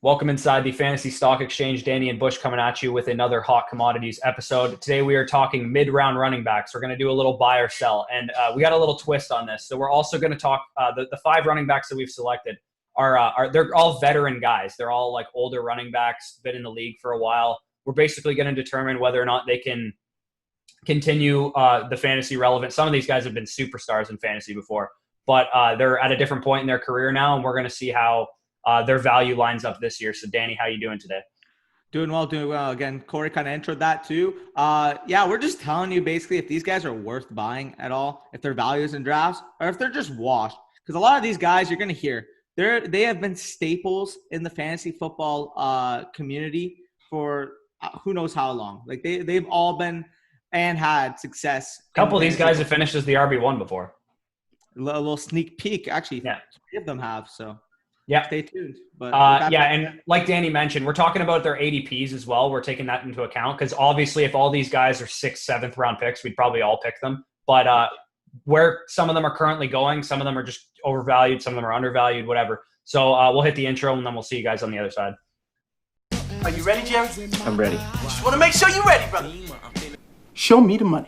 Welcome inside the Fantasy Stock Exchange. Danny and Bush coming at you with another Hot Commodities episode. Today we are talking mid-round running backs. We're going to do a little buy or sell, and we got a little twist on this. So we're also going to talk the 5 running backs that we've selected are they're all veteran guys. They're all like older running backs, been in the league for a while. We're basically going to determine whether or not they can continue the fantasy relevant. Some of these guys have been superstars in fantasy before, but they're at a different point in their career now, and we're going to see how their value lines up this year. So, Danny, how are you doing today? Doing well. Again, Corey kind of introed that too. We're just telling you basically if these guys are worth buying at all, if their values in drafts, or if they're just washed. Because a lot of these guys you're going to hear, they have been staples in the fantasy football community for who knows how long. Like they've all been and had success. A couple of these guys have finished as the RB1 before. A little sneak peek. Actually, yeah. 3 of them have, so. Yeah. Stay tuned. But and like Danny mentioned, we're talking about their ADPs as well. We're taking that into account because obviously if all these guys are 6th, 7th round picks, we'd probably all pick them. But where some of them are currently going, some of them are just overvalued, some of them are undervalued, whatever. So we'll hit the intro and then we'll see you guys on the other side. Are you ready, Jerry? I'm ready. Just want to make sure you're ready, brother. Show me the money.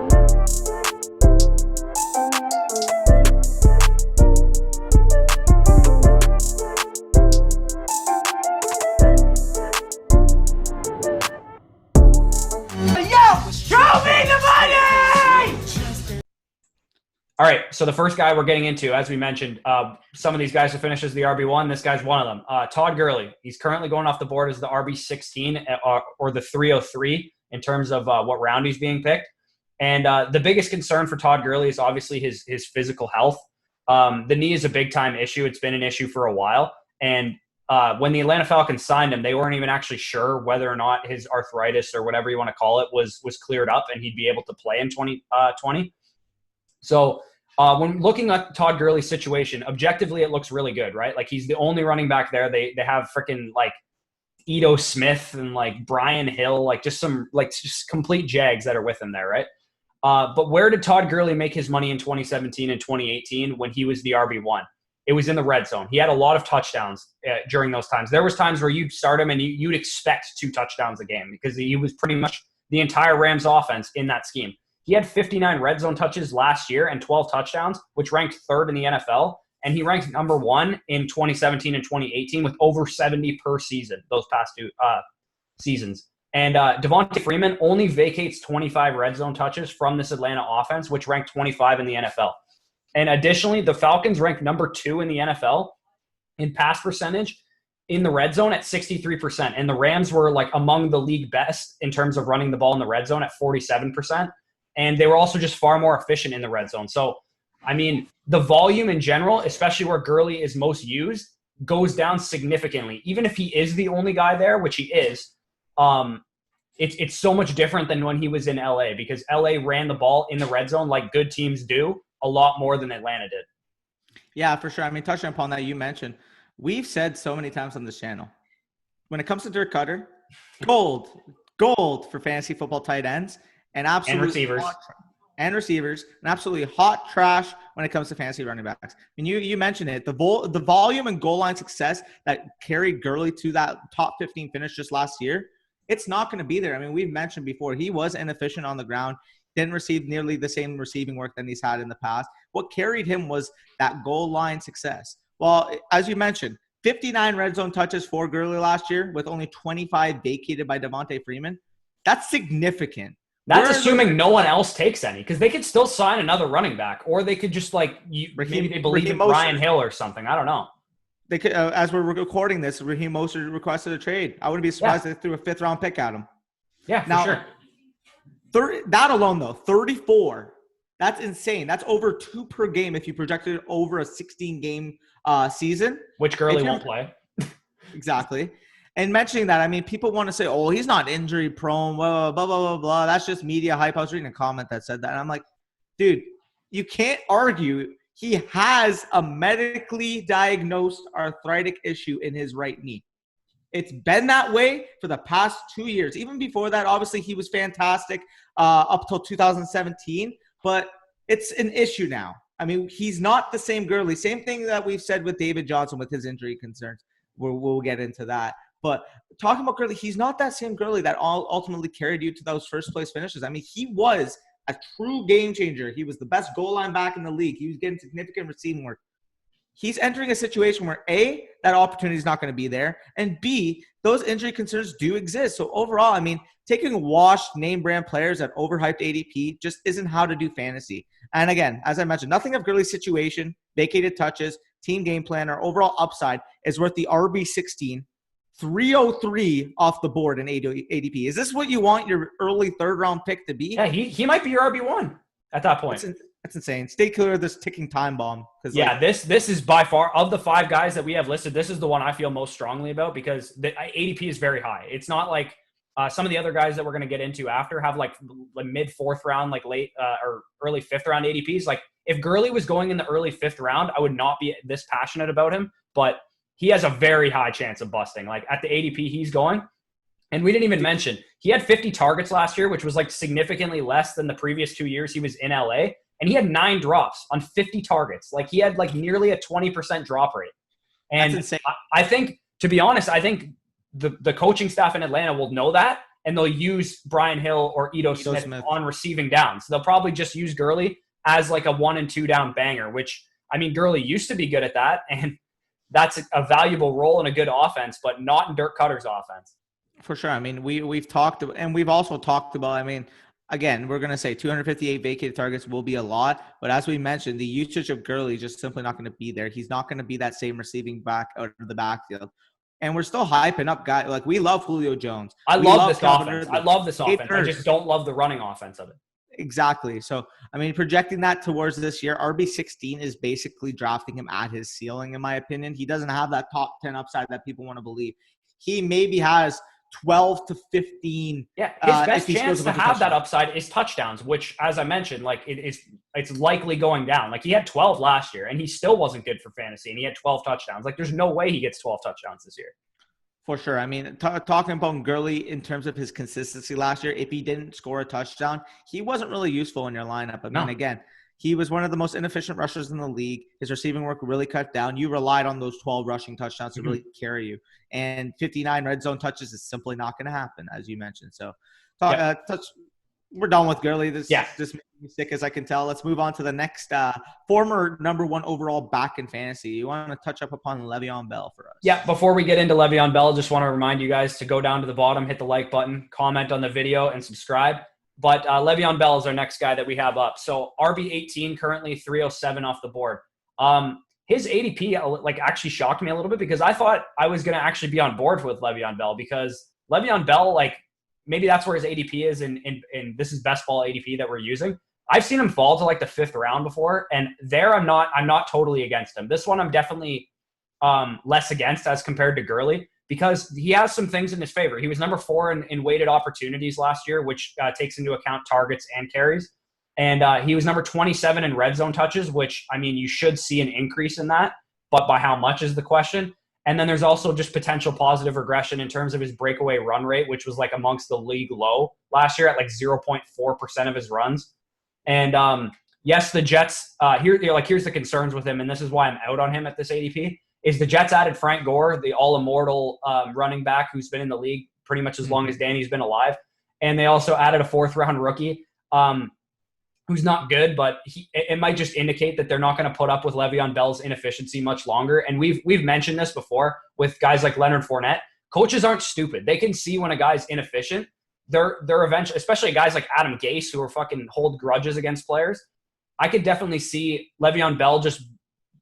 All right, so the first guy we're getting into, as we mentioned, some of these guys have finished as the RB1. This guy's one of them. Todd Gurley. He's currently going off the board as the RB16 or the 303 in terms of what round he's being picked. And the biggest concern for Todd Gurley is obviously his physical health. The knee is a big-time issue. It's been an issue for a while. And when the Atlanta Falcons signed him, they weren't even actually sure whether or not his arthritis or whatever you want to call it was cleared up and he'd be able to play in 2020. So when looking at Todd Gurley's situation, objectively, it looks really good, right? Like he's the only running back there. They have freaking like Ito Smith and like Brian Hill, like just complete jags that are with him there, right? But where did Todd Gurley make his money in 2017 and 2018 when he was the RB1? It was in the red zone. He had a lot of touchdowns during those times. There was times where you'd start him and you'd expect 2 touchdowns a game because he was pretty much the entire Rams offense in that scheme. He had 59 red zone touches last year and 12 touchdowns, which ranked 3rd in the NFL. And he ranked number 1 in 2017 and 2018 with over 70 per season, those past 2 seasons. And Devontae Freeman only vacates 25 red zone touches from this Atlanta offense, which ranked 25 in the NFL. And additionally, the Falcons ranked number 2 in the NFL in pass percentage in the red zone at 63%. And the Rams were like among the league best in terms of running the ball in the red zone at 47%. And they were also just far more efficient in the red zone. So, I mean, the volume in general, especially where Gurley is most used, goes down significantly. Even if he is the only guy there, which he is, it's so much different than when he was in LA because LA ran the ball in the red zone like good teams do a lot more than Atlanta did. Yeah, for sure. I mean, touching upon that, you mentioned, we've said so many times on this channel, when it comes to Dirk Cutter, gold for fantasy football tight ends. And receivers. And absolutely hot trash when it comes to fantasy running backs. I mean, you mentioned it. The volume and goal line success that carried Gurley to that top 15 finish just last year, it's not going to be there. I mean, we've mentioned before, he was inefficient on the ground, didn't receive nearly the same receiving work than he's had in the past. What carried him was that goal line success. Well, as you mentioned, 59 red zone touches for Gurley last year with only 25 vacated by Devontae Freeman. That's significant. That's assuming no one else takes any, because they could still sign another running back, or they could just maybe they believe in Brian Hill or something. I don't know. They could, as we're recording this, Raheem Mostert requested a trade. I wouldn't be surprised if they threw a 5th round pick at him. Yeah, for sure. That alone though, 34. That's insane. That's over 2 per game if you projected it over a 16 game season. Which Gurley won't play. Exactly. And mentioning that, I mean, people want to say, oh, he's not injury prone, blah, blah, blah, blah, blah. That's just media hype. I was reading a comment that said that. And I'm like, dude, you can't argue. He has a medically diagnosed arthritic issue in his right knee. It's been that way for the past 2 years. Even before that, obviously, he was fantastic up till 2017. But it's an issue now. I mean, he's not the same Gurley. Same thing that we've said with David Johnson with his injury concerns. We'll get into that. But talking about Gurley, he's not that same Gurley that ultimately carried you to those first place finishes. I mean, he was a true game changer. He was the best goal line back in the league. He was getting significant receiving work. He's entering a situation where A, that opportunity is not going to be there, and B, those injury concerns do exist. So overall, I mean, taking washed name brand players at overhyped ADP just isn't how to do fantasy. And again, as I mentioned, nothing of Gurley's situation, vacated touches, team game plan, or overall upside is worth the RB16, 303 off the board in ADP. Is this what you want your early third-round pick to be? Yeah, he might be your RB1 at that point. That's insane. Stay clear of this ticking time bomb. Yeah, this is by far, of the 5 guys that we have listed, this is the one I feel most strongly about because the ADP is very high. It's not like some of the other guys that we're going to get into after have like mid 4th round, like late or early 5th round ADPs. Like if Gurley was going in the early 5th round, I would not be this passionate about him, but he has a very high chance of busting. Like at the ADP he's going. And we didn't even mention, he had 50 targets last year, which was like significantly less than the previous 2 years he was in LA. And he had 9 drops on 50 targets. Like he had like nearly a 20% drop rate. And that's insane. I think, to be honest, I think the coaching staff in Atlanta will know that, and they'll use Brian Hill or Ito Smith on receiving downs. They'll probably just use Gurley as like a 1 and 2 down banger, which, I mean, Gurley used to be good at that, and that's a valuable role in a good offense, but not in Dirk Cutter's offense. For sure. I mean, we've talked, and we've also talked about, I mean, again, we're going to say 258 vacated targets will be a lot, but as we mentioned, the usage of Gurley is just simply not going to be there. He's not going to be that same receiving back out of the backfield. And we're still hyping up guys. Like, we love Julio Jones. I love this offense. I love this offense. I just don't love the running offense of it. Exactly. So, I mean, projecting that towards this year, RB16 is basically drafting him at his ceiling, in my opinion. He doesn't have that top 10 upside that people want to believe. He maybe has 12 to 15. Yeah, his best chance to have that upside is touchdowns, which, as I mentioned, like it's likely going down. Like he had 12 last year, and he still wasn't good for fantasy, and he had 12 touchdowns. Like there's no way he gets 12 touchdowns this year. For sure. I mean, talking about Gurley in terms of his consistency last year, if he didn't score a touchdown, he wasn't really useful in your lineup. I mean, again, he was one of the most inefficient rushers in the league. His receiving work really cut down. You relied on those 12 rushing touchdowns to really carry you. And 59 red zone touches is simply not going to happen, as you mentioned. So we're done with Gurley. This makes me sick, as I can tell. Let's move on to the next former number 1 overall back in fantasy. You want to touch up upon Le'Veon Bell for us? Yeah, before we get into Le'Veon Bell, just want to remind you guys to go down to the bottom, hit the like button, comment on the video, and subscribe. But Le'Veon Bell is our next guy that we have up. So RB18, currently 307 off the board. His ADP like actually shocked me a little bit because I thought I was going to actually be on board with Le'Veon Bell because Le'Veon Bell, like maybe that's where his ADP is, and this is best ball ADP that we're using. I've seen him fall to like the 5th round before, and there I'm not totally against him. This one I'm definitely less against as compared to Gurley, because he has some things in his favor. He was number 4 in weighted opportunities last year, which takes into account targets and carries. And he was number 27 in red zone touches, which, I mean, you should see an increase in that, but by how much is the question. And then there's also just potential positive regression in terms of his breakaway run rate, which was like amongst the league low last year at like 0.4% of his runs. And yes, the Jets, here's the concerns with him, and this is why I'm out on him at this ADP, is the Jets added Frank Gore, the all-immortal running back who's been in the league pretty much as long as Danny's been alive. And they also added a 4th-round rookie who's not good, but it might just indicate that they're not going to put up with Le'Veon Bell's inefficiency much longer. And we've mentioned this before with guys like Leonard Fournette. Coaches aren't stupid. They can see when a guy's inefficient. They're eventually, especially guys like Adam Gase who are fucking hold grudges against players. I could definitely see Le'Veon Bell just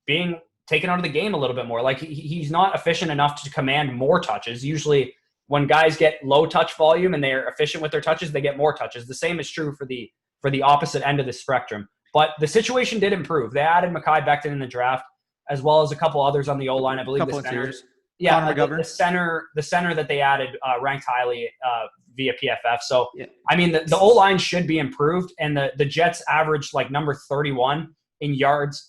being taken out of the game a little bit more. Like he's not efficient enough to command more touches. Usually when guys get low touch volume and they're efficient with their touches, they get more touches. The same is true for the opposite end of the spectrum. But the situation did improve. They added Mekhi Becton in the draft, as well as a couple others on the O-line. I believe the center that they added ranked highly via PFF. So, I mean, the O-line should be improved, and the Jets averaged like number 31 in yards.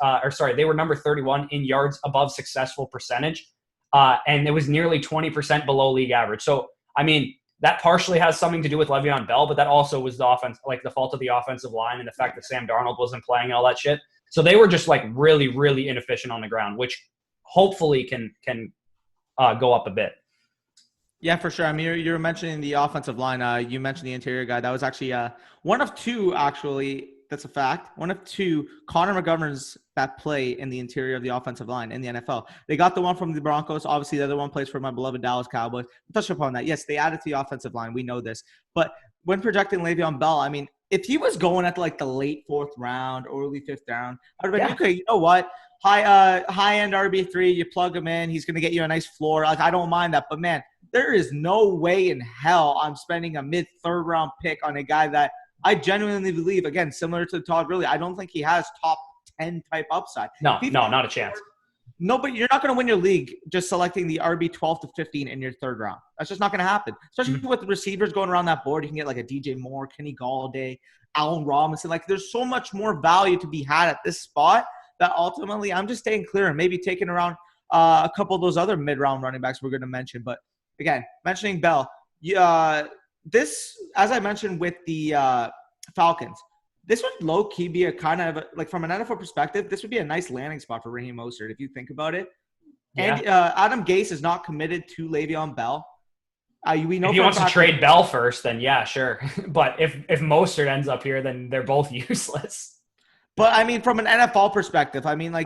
They were number 31 in yards above successful percentage, and it was nearly 20% below league average. So, I mean, that partially has something to do with Le'Veon Bell, but that also was the offense, like the fault of the offensive line and the fact that Sam Darnold wasn't playing and all that shit. So they were just like really, really inefficient on the ground, which hopefully can go up a bit. Yeah, for sure. I mean, you're mentioning the offensive line. You mentioned the interior guy. That was actually one of two, actually. That's a fact. One of two Connor McGoverns that play in the interior of the offensive line in the NFL. They got the one from the Broncos. Obviously, the other one plays for my beloved Dallas Cowboys. We'll touch upon that. Yes, they added to the offensive line. We know this. But when projecting Le'Veon Bell, I mean, if he was going at like the late fourth round, early fifth round, I'd have been, okay, you know what? High-end RB3, you plug him in. He's going to get you a nice floor. Like, I don't mind that. But, man, there is no way in hell I'm spending a mid-third round pick on a guy that I genuinely believe, again, similar to Todd Gurley, I don't think he has top 10 type upside. No, not a chance. No, but you're not going to win your league just selecting the RB 12 to 15 in your third round. That's just not going to happen. Especially with the receivers going around that board. You can get like a DJ Moore, Kenny Galladay, Allen Robinson. Like, there's so much more value to be had at this spot that ultimately I'm just staying clear and maybe taking around a couple of those other mid-round running backs we're going to mention. But again, mentioning Bell, this, as I mentioned with the Falcons, this would low-key be a kind of like, from an NFL perspective, this would be a nice landing spot for Raheem Mostert if you think about it. Yeah. And Adam Gase is not committed to Le'Veon Bell. We know if he wants to trade Bell first, then yeah, sure. But if Mostert ends up here, then they're both useless. But I mean, from an NFL perspective, I mean, like,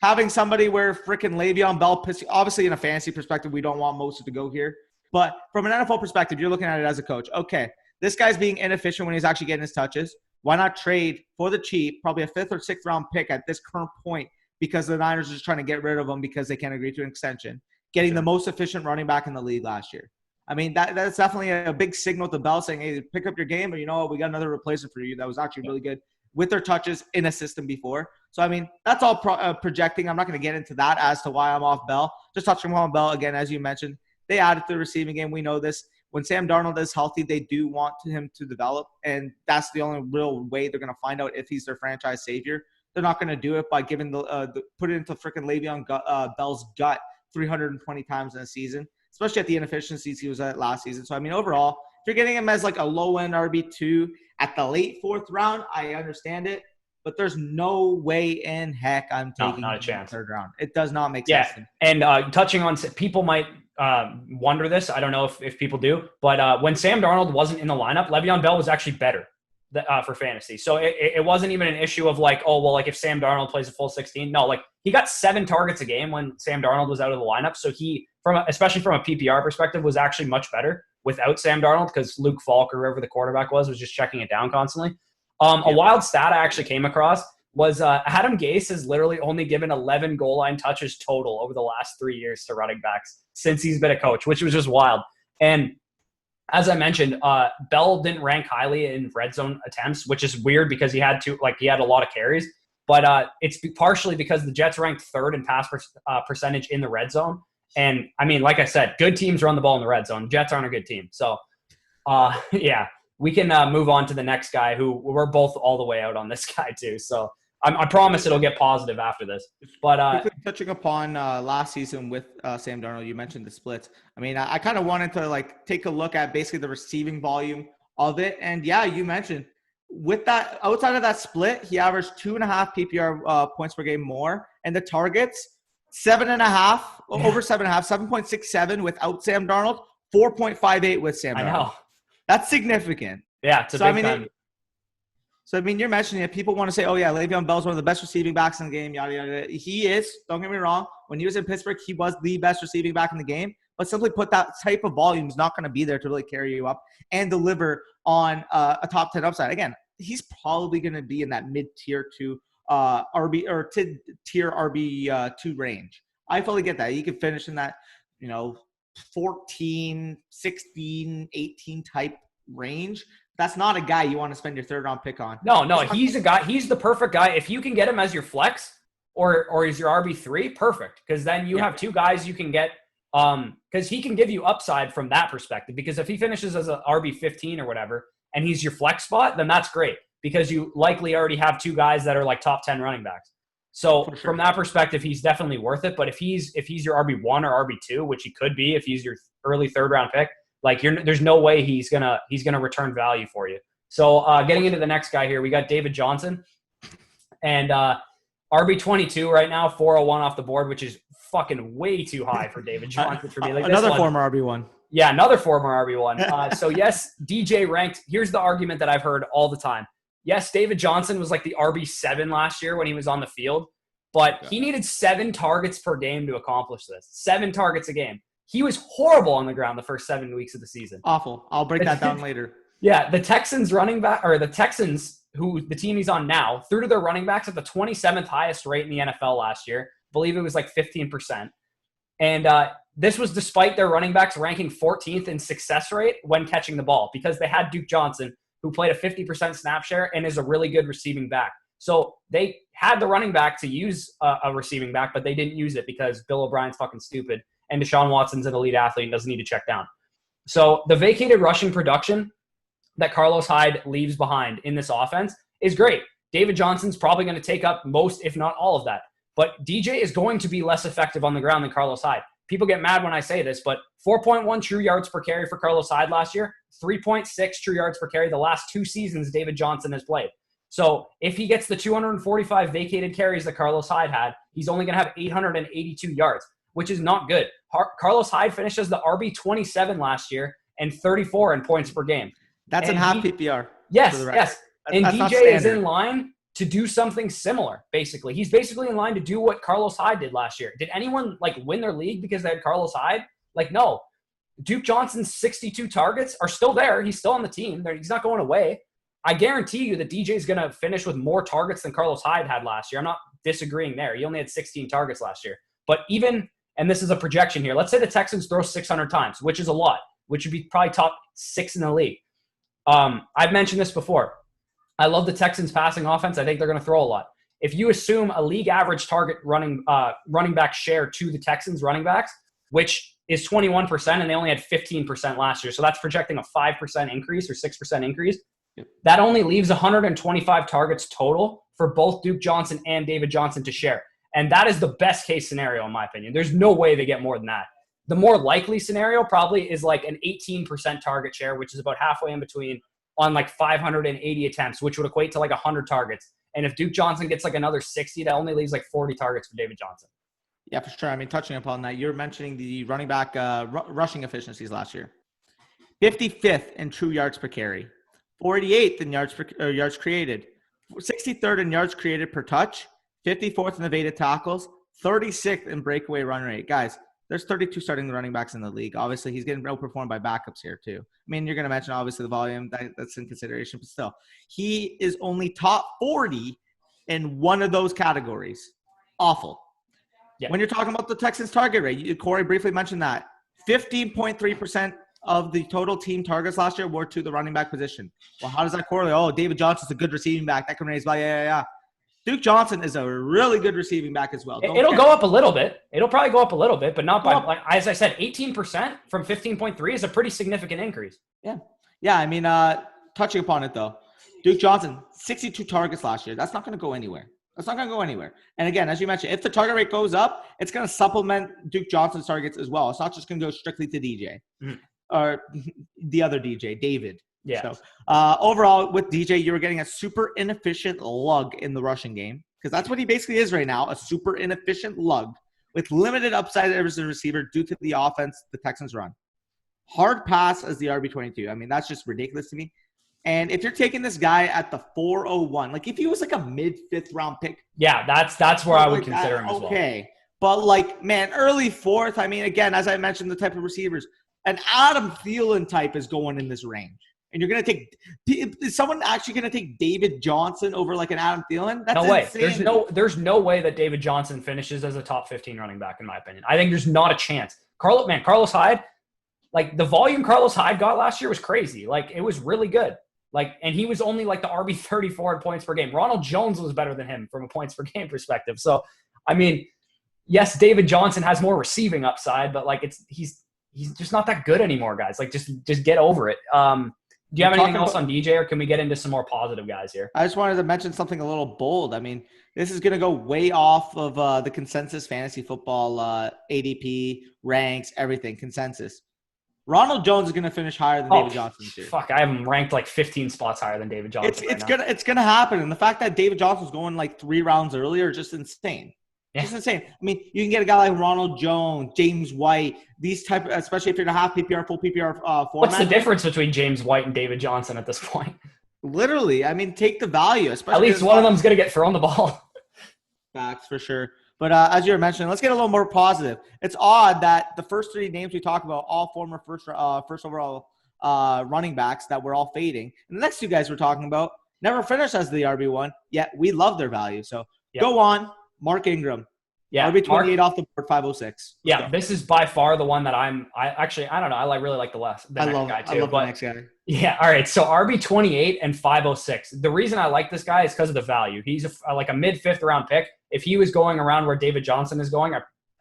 having somebody where freaking Le'Veon Bell, obviously in a fantasy perspective, we don't want Mostert to go here. But from an NFL perspective, you're looking at it as a coach. Okay, this guy's being inefficient when he's actually getting his touches. Why not trade for the cheap, probably a 5th or 6th round pick at this current point, because the Niners are just trying to get rid of him because they can't agree to an extension, getting the most efficient running back in the league last year. I mean, that's definitely a big signal to Bell saying, hey, pick up your game, or you know what, we got another replacement for you that was actually really good with their touches in a system before. So, I mean, that's all projecting. I'm not going to get into that as to why I'm off Bell. Just touching on Bell, again, as you mentioned, they added to the receiving game. We know this. When Sam Darnold is healthy, they do want him to develop, and that's the only real way they're going to find out if he's their franchise savior. They're not going to do it by giving put it into freaking Le'Veon Bell's gut 320 times in a season, especially at the inefficiencies he was at last season. So, I mean, overall, if you're getting him as like a low-end RB2 at the late 4th round, I understand it, but there's no way in heck I'm taking not a chance. In the 3rd round. It does not make sense. Yeah, and touching on, people might wonder this. I don't know if people do, but when Sam Darnold wasn't in the lineup, Le'Veon Bell was actually better for fantasy. So it wasn't even an issue of like, oh, well, like if Sam Darnold plays a full 16. No, like he got 7 targets a game when Sam Darnold was out of the lineup. So he, especially from a PPR perspective, was actually much better without Sam Darnold because Luke Falk or whoever the quarterback was just checking it down constantly. A wild stat I actually came across was Adam Gase has literally only given 11 goal line touches total over the last 3 years to running backs since he's been a coach, which was just wild. And as I mentioned, Bell didn't rank highly in red zone attempts, which is weird because he had a lot of carries. But it's partially because the Jets ranked 3rd in pass percentage in the red zone. And, I mean, like I said, good teams run the ball in the red zone. Jets aren't a good team. So, yeah, we can move on to the next guy who we're both all the way out on this guy too. So I promise it'll get positive after this. But touching upon last season with Sam Darnold, you mentioned the splits. I mean, I kind of wanted to like take a look at basically the receiving volume of it. And yeah, you mentioned with that, outside of that split, he averaged 2.5 PPR points per game more, and the targets 7.5 over 7.5, 7.67 without Sam Darnold, 4.58 with Sam Darnold. I know. That's significant. Yeah, it's a big time. So, I mean, you're mentioning it. People want to say, oh, yeah, Le'Veon Bell's one of the best receiving backs in the game, yada, yada, yada. He is. Don't get me wrong. When he was in Pittsburgh, he was the best receiving back in the game. But simply put, that type of volume is not going to be there to really carry you up and deliver on a top 10 upside. Again, he's probably going to be in that mid-tier 2 RB or tier RB 2 range. I fully get that. You can finish in that, 14, 16, 18 type range. That's not a guy you want to spend your 3rd round pick on. No, he's a guy. He's the perfect guy. If you can get him as your flex or as your RB3, perfect. Because then you have 2 guys you can get. Because he can give you upside from that perspective. Because if he finishes as a RB15 or whatever, and he's your flex spot, then that's great. Because you likely already have 2 guys that are like top 10 running backs. So from that perspective, he's definitely worth it. But if he's your RB1 or RB2, which he could be if he's your early 3rd round pick, like there's no way he's gonna return value for you. So getting into the next guy here, we got David Johnson, and RB22 right now, 401 off the board, which is fucking way too high for David Johnson for me. Like Another this one, former RB1. yeah, another former RB1. So yes, DJ ranked. Here's the argument that I've heard all the time. Yes, David Johnson was like the RB7 last year when he was on the field, but he needed 7 targets per game to accomplish this. 7 targets a game. He was horrible on the ground the first 7 weeks of the season. Awful. I'll break that down later. Yeah, the Texans running back, or the Texans, who the team he's on now, threw to their running backs at the 27th highest rate in the NFL last year. I believe it was like 15%. And this was despite their running backs ranking 14th in success rate when catching the ball, because they had Duke Johnson, who played a 50% snap share and is a really good receiving back. So they had the running back to use a receiving back, but they didn't use it because Bill O'Brien's fucking stupid and Deshaun Watson's an elite athlete and doesn't need to check down. So the vacated rushing production that Carlos Hyde leaves behind in this offense is great. David Johnson's probably going to take up most, if not all of that. But DJ is going to be less effective on the ground than Carlos Hyde. People get mad when I say this, but 4.1 true yards per carry for Carlos Hyde last year, 3.6 true yards per carry the last 2 seasons David Johnson has played. So if he gets the 245 vacated carries that Carlos Hyde had, he's only going to have 882 yards, which is not good. Carlos Hyde finishes the RB27 last year and 34 in points per game. That's in half PPR. Yes, yes. And that's DJ is in line to do something similar, basically. He's basically in line to do what Carlos Hyde did last year. Did anyone, win their league because they had Carlos Hyde? No. Duke Johnson's 62 targets are still there. He's still on the team. He's not going away. I guarantee you that DJ is going to finish with more targets than Carlos Hyde had last year. I'm not disagreeing there. He only had 16 targets last year. But even, and this is a projection here, let's say the Texans throw 600 times, which is a lot, which would be probably top 6 in the league. I've mentioned this before. I love the Texans passing offense. I think they're going to throw a lot. If you assume a league average target running back share to the Texans running backs, which is 21%, and they only had 15% last year. So that's projecting a 5% increase or 6% increase. Yep. That only leaves 125 targets total for both Duke Johnson and David Johnson to share. And that is the best case scenario, in my opinion. There's no way they get more than that. The more likely scenario probably is like an 18% target share, which is about halfway in between on 580 attempts, which would equate to 100 targets. And if Duke Johnson gets another 60, that only leaves 40 targets for David Johnson. Yeah, for sure. I mean, touching upon that, you're mentioning the running back rushing efficiencies last year. 55th in true yards per carry, 48th in yards created, 63rd in yards created per touch, 54th in evaded tackles, 36th in breakaway run rate. Guys, there's 32 starting running backs in the league. Obviously, he's getting outperformed by backups here too. I mean, you're going to mention obviously the volume that's in consideration, but still, he is only top 40 in one of those categories. Awful. Yeah. When you're talking about the Texans target rate, Corey briefly mentioned that 15.3% of the total team targets last year were to the running back position. Well, how does that correlate? Oh, David Johnson's a good receiving back. That can raise value. Yeah. Duke Johnson is a really good receiving back as well. It'll go up a little bit. It'll probably go up a little bit, but not by, as I said, 18% from 15.3 is a pretty significant increase. Yeah. Yeah. I mean, touching upon it though, Duke Johnson, 62 targets last year. That's not going to go anywhere. And again, as you mentioned, if the target rate goes up, it's going to supplement Duke Johnson's targets as well. It's not just going to go strictly to DJ or the other DJ, David. Yeah. So overall, with DJ, you're getting a super inefficient lug in the rushing game because that's what he basically is right now, a super inefficient lug with limited upside as a receiver due to the offense the Texans run. Hard pass as the RB22. I mean, that's just ridiculous to me. And if you're taking this guy at the 401, if he was a mid-5th round pick. Yeah, that's where I would consider him as well. Okay. But early 4th, I mean, again, as I mentioned, the type of receivers, an Adam Thielen type is going in this range. And you're going to take – is someone actually going to take David Johnson over an Adam Thielen? That's no way. Insane. There's no way that David Johnson finishes as a top 15 running back, in my opinion. I think there's not a chance. Carlos Hyde, the volume Carlos Hyde got last year was crazy. It was really good. And he was only the RB 34 in points per game. Ronald Jones was better than him from a points per game perspective. So, I mean, yes, David Johnson has more receiving upside, but he's just not that good anymore, guys. Just get over it. Do you have anything else on DJ, or can we get into some more positive guys here? I just wanted to mention something a little bold. I mean, this is going to go way off of the consensus fantasy football ADP ranks, everything consensus. Ronald Jones is going to finish higher than David Johnson this year. Fuck, I have him ranked 15 spots higher than David Johnson. It's gonna happen, and the fact that David Johnson's going 3 rounds earlier is just insane. Just insane. I mean, you can get a guy like Ronald Jones, James White, these type, especially if you're in a half PPR, full PPR format. What's the difference between James White and David Johnson at this point? Literally, I mean, take the value. Especially at least one of them's going to get thrown the ball. Facts for sure. But as you were mentioning, let's get a little more positive. It's odd that the first 3 names we talk about, all former first overall running backs that we're all fading. And the next 2 guys we're talking about never finished as the RB1, yet we love their value. So Go on, Mark Ingram. Yeah, RB28 off the board, 506. Yeah, this is by far the one that I don't know. I really like the next guy too. I love the next guy. Yeah, all right. So RB28 and 506. The reason I like this guy is because of the value. He's like a mid-5th round pick. If he was going around where David Johnson is going,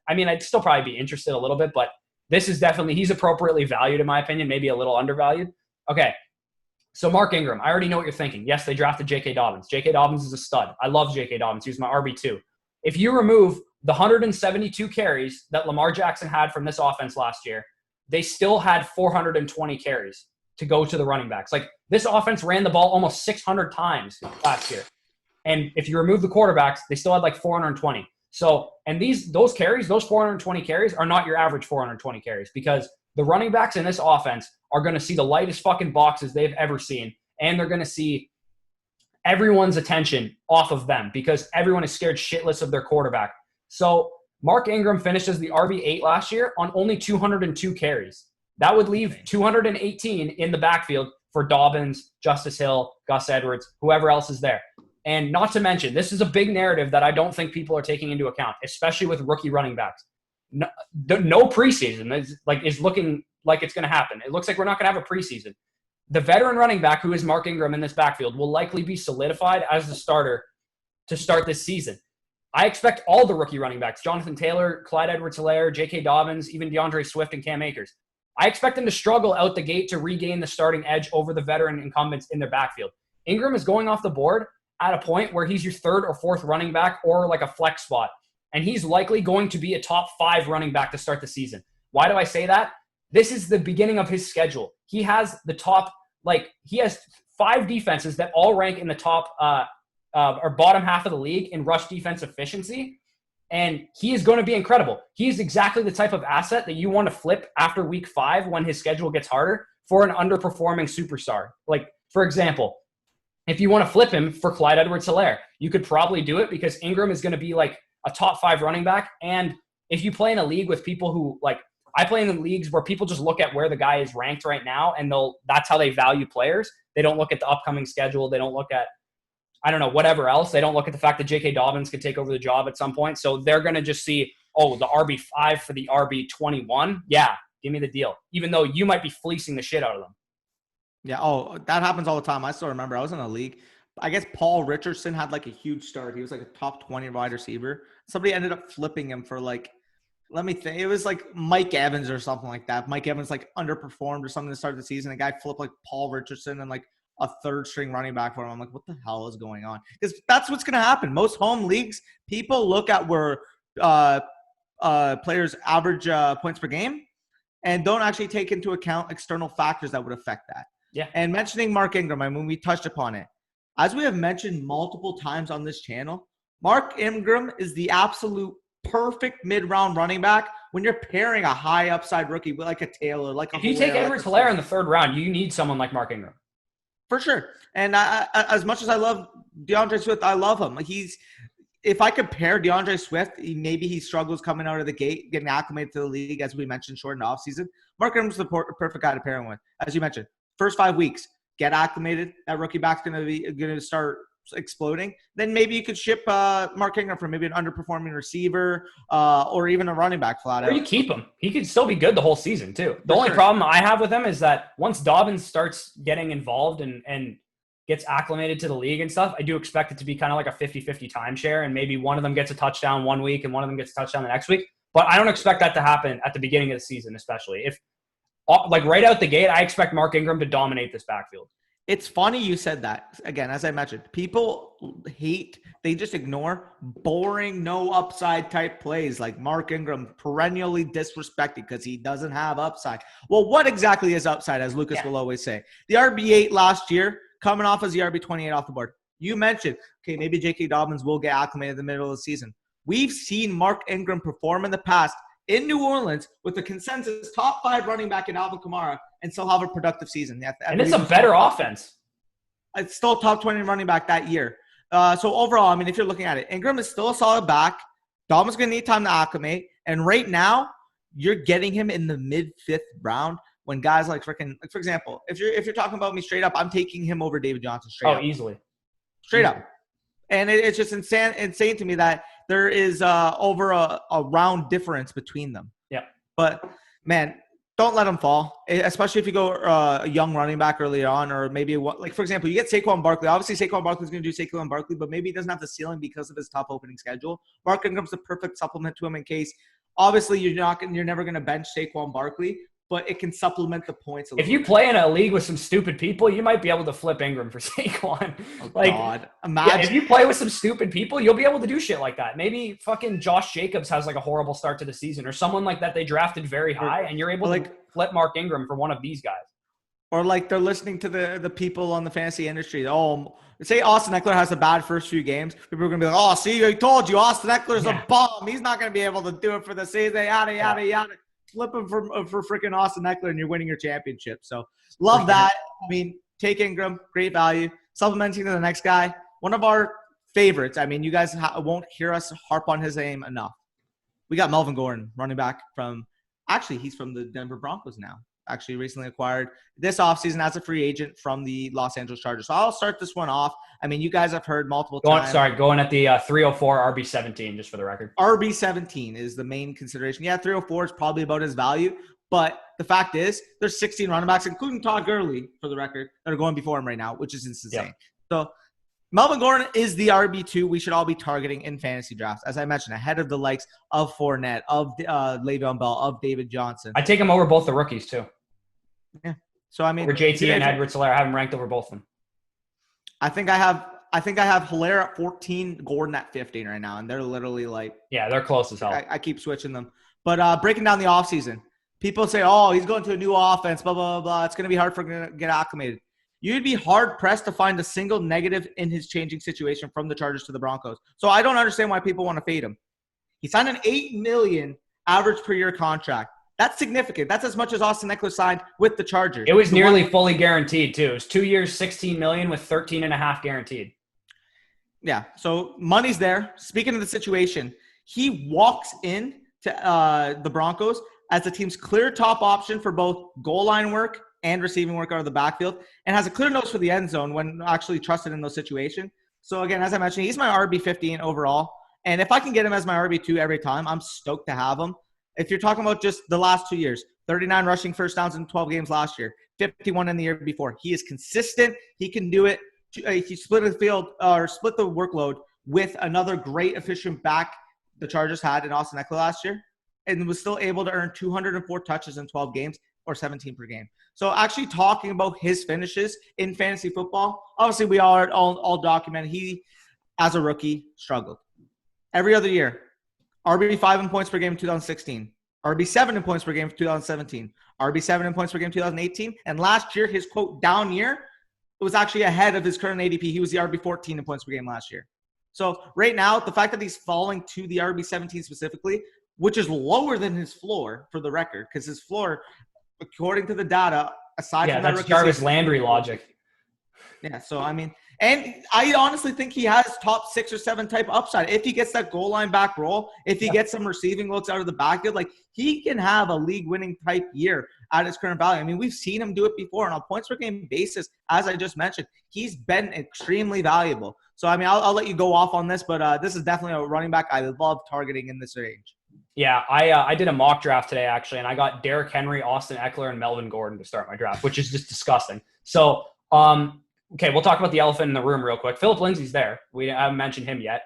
I'd still probably be interested a little bit, but this is definitely, he's appropriately valued in my opinion, maybe a little undervalued. Okay, so Mark Ingram, I already know what you're thinking. Yes, they drafted J.K. Dobbins. J.K. Dobbins is a stud. I love J.K. Dobbins. He was my RB2. If you remove the 172 carries that Lamar Jackson had from this offense last year, they still had 420 carries to go to the running backs. Like, this offense ran the ball almost 600 times last year. And if you remove the quarterbacks, they still had like 420. So, and those 420 carries are not your average 420 carries, because the running backs in this offense are going to see the lightest fucking boxes they've ever seen. And they're going to see everyone's attention off of them because everyone is scared shitless of their quarterback. So Mark Ingram finished as the RB8 last year on only 202 carries. That would leave 218 in the backfield for Dobbins, Justice Hill, Gus Edwards, whoever else is there. And not to mention, this is a big narrative that I don't think people are taking into account, especially with rookie running backs. No preseason is looking like it's going to happen. It looks like we're not going to have a preseason. The veteran running back, who is Mark Ingram in this backfield, will likely be solidified as the starter to start this season. I expect all the rookie running backs, Jonathan Taylor, Clyde Edwards-Helaire, J.K. Dobbins, even DeAndre Swift and Cam Akers. I expect them to struggle out the gate to regain the starting edge over the veteran incumbents in their backfield. Ingram is going off the board at a point where he's your 3rd or 4th running back or like a flex spot. And he's likely going to be a top 5 running back to start the season. Why do I say that? This is the beginning of his schedule. He has he has 5 defenses that all rank in the top or bottom half of the league in rush defense efficiency. And he is going to be incredible. He is exactly the type of asset that you want to flip after week 5 when his schedule gets harder for an underperforming superstar. Like, for example, if you want to flip him for Clyde Edwards-Helaire, you could probably do it because Ingram is going to be like a top 5 running back. And if you play in a league with people who I play in the leagues where people just look at where the guy is ranked right now and that's how they value players. They don't look at the upcoming schedule. They don't look at, whatever else. They don't look at the fact that J.K. Dobbins could take over the job at some point. So they're going to just see, the RB5 for the RB21. Yeah, give me the deal. Even though you might be fleecing the shit out of them. Yeah. Oh, that happens all the time. I still remember I was in a league. I guess Paul Richardson had like a huge start. He was like a top 20 wide receiver. Somebody ended up flipping him for let me think. It was like Mike Evans or something like that. Mike Evans underperformed or something to start the season. A guy flipped like Paul Richardson and a 3rd string running back for him. I'm like, what the hell is going on? Because that's what's going to happen. Most home leagues, people look at where players average points per game and don't actually take into account external factors that would affect that. Yeah. And mentioning Mark Ingram, we touched upon it. As we have mentioned multiple times on this channel, Mark Ingram is the absolute perfect mid-round running back when you're pairing a high upside rookie with like a Taylor, if you take Edwards-Helaire in the 3rd round, you need someone like Mark Ingram. For sure. And as much as I love DeAndre Swift, I love him. If I compare DeAndre Swift, maybe he struggles coming out of the gate, getting acclimated to the league, as we mentioned, short and off season. Mark Ingram's the perfect guy to pair him with. As you mentioned, first 5 weeks, get acclimated. That rookie back's going to start exploding. Then maybe you could ship Mark Ingram for maybe an underperforming receiver or even a running back flat out. Or you keep him. He could still be good the whole season too. The only problem I have with him is that once Dobbins starts getting involved and gets acclimated to the league and stuff, I do expect it to be kind of like a 50-50 timeshare, and maybe one of them gets a touchdown one week and one of them gets a touchdown the next week. But I don't expect that to happen at the beginning of the season, especially. If right out the gate, I expect Mark Ingram to dominate this backfield. It's funny you said that. Again, as I mentioned, people they just ignore boring, no upside type plays like Mark Ingram, perennially disrespected because he doesn't have upside. Well, what exactly is upside, as Lucas will always say? The RB8 last year, coming off as the RB28 off the board. You mentioned, okay, maybe J.K. Dobbins will get acclimated in the middle of the season. We've seen Mark Ingram perform in the past in New Orleans with the consensus top 5 running back in Alvin Kamara and still have a productive season. And it's a better offense. It's still top 20 running back that year. So overall, I mean, if you're looking at it, Ingram is still a solid back. Dalvin's going to need time to acclimate. And right now, you're getting him in the mid-5th round when guys like for example, if you're talking about me straight up, I'm taking him over David Johnson straight up. Oh, easily. Straight up. And it's just insane to me that there is over a round difference between them. Yeah. But, man, don't let them fall, especially if you go a young running back early on, or maybe for example, you get Saquon Barkley. Obviously, Saquon Barkley is going to do Saquon Barkley, but maybe he doesn't have the ceiling because of his tough opening schedule. Mark Ingram's the perfect supplement to him in case. Obviously, you're never going to bench Saquon Barkley, but it can supplement the points a little If you bit. play in a league with some stupid people, you might be able to flip Ingram for Saquon. Oh, God. Imagine. Yeah, if you play with some stupid people, you'll be able to do shit like that. Maybe fucking Josh Jacobs has like a horrible start to the season, or someone like that they drafted very high, and you're able to flip Mark Ingram for one of these guys. Or like they're listening to the people on the fantasy industry. Oh, say Austin Eckler has a bad first few games. People are going to be like, oh, see, I told you, Austin Eckler's a bum. He's not going to be able to do it for the season, yada. Flip him for freaking Austin Eckler, and you're winning your championship. So love that. I mean, take Ingram, great value. Supplementing to the next guy, one of our favorites. I mean, you guys won't hear us harp on his name enough. We got Melvin Gordon, running back he's from the Denver Broncos now. Actually recently acquired this offseason as a free agent from the Los Angeles Chargers. So I'll start this one off. I mean, you guys have heard multiple times. Going at the 304 RB17, just for the record. RB17 is the main consideration. Yeah, 304 is probably about his value. But the fact is, there's 16 running backs, including Todd Gurley, for the record, that are going before him right now, which is insane. Yeah. So Melvin Gordon is the RB2 we should all be targeting in fantasy drafts. As I mentioned, ahead of the likes of Fournette, of Le'Veon Bell, of David Johnson. I take him over both the rookies, too. Yeah. So, I mean. Over JT and Edwards-Helaire. I have him ranked over both of them. I think I have Helaire at 14, Gordon at 15 right now, and they're literally like. Yeah, they're close as hell. I keep switching them. But breaking down the offseason, people say, oh, he's going to a new offense, blah, blah, blah, blah. It's going to be hard for him to get acclimated. You'd be hard-pressed to find a single negative in his changing situation from the Chargers to the Broncos. So I don't understand why people want to fade him. He signed an $8 million average per year contract. That's significant. That's as much as Austin Eckler signed with the Chargers. It was nearly fully guaranteed, too. It was 2 years, $16 million with $13.5 guaranteed. Yeah, so money's there. Speaking of the situation, he walks in to the Broncos as the team's clear top option for both goal line work and receiving work out of the backfield, and has a clear nose for the end zone when actually trusted in those situations. So, again, as I mentioned, he's my RB15 overall. And if I can get him as my RB2 every time, I'm stoked to have him. If you're talking about just the last 2 years, 39 rushing first downs in 12 games last year, 51 in the year before. He is consistent. He can do it. He split the field or split the workload with another great efficient back the Chargers had in Austin Eckler last year, and was still able to earn 204 touches in 12 games or 17 per game. So actually talking about his finishes in fantasy football, obviously we all document he, as a rookie, struggled. Every other year, RB5 in points per game in 2016, RB7 in points per game in 2017, RB7 in points per game in 2018, and last year, his, quote, down year, it was actually ahead of his current ADP. He was the RB14 in points per game last year. So right now, the fact that he's falling to the RB17 specifically, which is lower than his floor, for the record, because his floor, according to the data, aside from that, that's Jarvis Landry logic. Yeah, so I mean, and I honestly think he has top 6 or 7 type upside. If he gets that goal line back roll, if he gets some receiving looks out of the backfield, like he can have a league-winning type year at his current value. I mean, we've seen him do it before, and on points per game basis, as I just mentioned, he's been extremely valuable. So I mean, I'll let you go off on this, but this is definitely a running back I love targeting in this range. Yeah, I did a mock draft today, actually, and I got Derrick Henry, Austin Eckler, and Melvin Gordon to start my draft, which is just disgusting. So, okay, we'll talk about the elephant in the room real quick. Phillip Lindsey's there. We haven't mentioned him yet.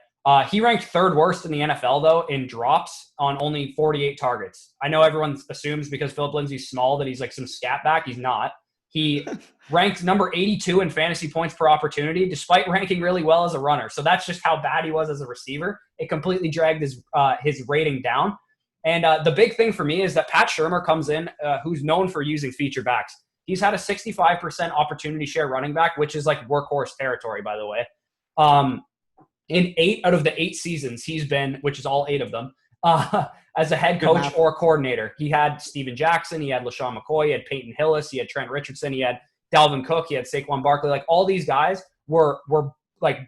He ranked third worst in the NFL, though, in drops on only 48 targets. I know everyone assumes because Phillip Lindsey's small that he's like some scat back. He's not. He ranked number 82 in fantasy points per opportunity, despite ranking really well as a runner. So that's just how bad he was as a receiver. It completely dragged his rating down. And the big thing for me is that Pat Shurmur comes in, who's known for using feature backs. He's had a 65% opportunity share running back, which is like workhorse territory, by the way. In 8 out of the 8 seasons he's been, which is all 8 of them, as a head coach or a coordinator. He had Steven Jackson, he had LaShawn McCoy, he had Peyton Hillis, he had Trent Richardson, he had Dalvin Cook, he had Saquon Barkley. Like, all these guys were like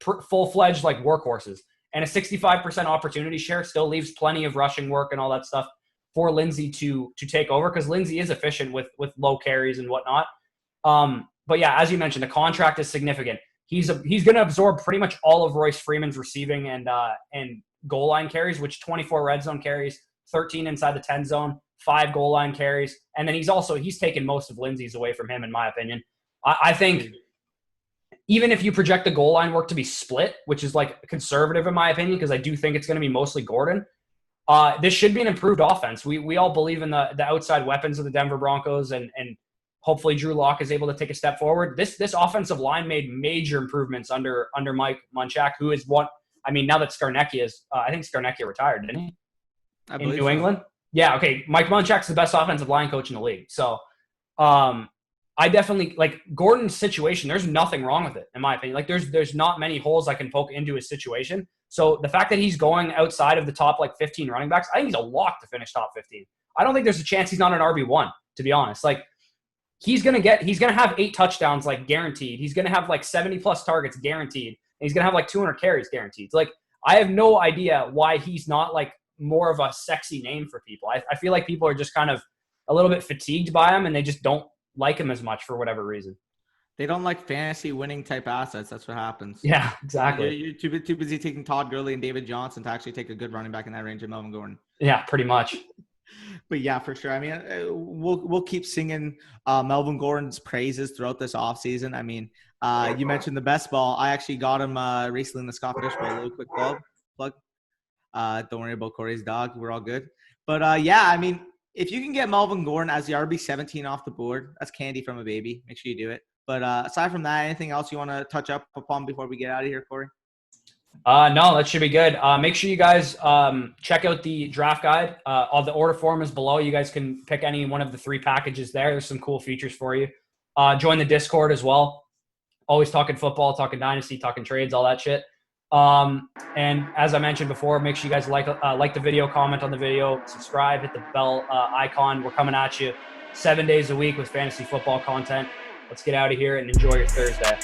full-fledged like workhorses. And a 65% opportunity share still leaves plenty of rushing work and all that stuff for Lindsey to take over, because Lindsey is efficient with low carries and whatnot. But yeah, as you mentioned, the contract is significant. He's going to absorb pretty much all of Royce Freeman's receiving and goal line carries, which 24 red zone carries, 13 inside the 10 zone, 5 goal line carries. And then he's taken most of Lindsey's away from him, in my opinion. I think even if you project the goal line work to be split, which is like conservative in my opinion, because I do think it's going to be mostly Gordon, this should be an improved offense. We all believe in the outside weapons of the Denver Broncos, and hopefully Drew Lock is able to take a step forward. This offensive line made major improvements under Mike Munchak, who is now that Scarnecchia is, I think Scarnecchia retired, didn't he? In New England? Yeah, okay. Mike Munchak's the best offensive line coach in the league. So I definitely, like, Gordon's situation, there's nothing wrong with it, in my opinion. Like, there's not many holes I can poke into his situation. So the fact that he's going outside of the top, 15 running backs, I think he's a lock to finish top 15. I don't think there's a chance he's not an RB1, to be honest. Like, he's going to have 8 touchdowns, guaranteed. He's going to have, 70-plus targets guaranteed. And he's going to have, 200 carries guaranteed. Like, I have no idea why he's not, more of a sexy name for people. I feel like people are just kind of a little bit fatigued by him, and they just don't like him as much for whatever reason. They don't like fantasy winning type assets. That's what happens. Yeah, exactly. You're too busy taking Todd Gurley and David Johnson to actually take a good running back in that range of Melvin Gordon. Yeah, pretty much. But yeah, for sure. I mean, we'll keep singing Melvin Gordon's praises throughout this offseason. I mean, you mentioned the best ball. I actually got him recently in the Scott Fish Bowl. A little quick plug. Don't worry about Corey's dog. We're all good. But yeah, I mean, if you can get Melvin Gordon as the RB17 off the board, that's candy from a baby. Make sure you do it. But aside from that, anything else you want to touch up upon before we get out of here, Corey? No, that should be good. Make sure you guys check out the draft guide. All the order form is below. You guys can pick any one of the 3 packages there. There's some cool features for you. Join the Discord as well. Always talking football, talking Dynasty, talking trades, all that shit. And as I mentioned before, make sure you guys like the video, comment on the video, subscribe, hit the bell icon. We're coming at you 7 days a week with fantasy football content. Let's get out of here and enjoy your Thursday.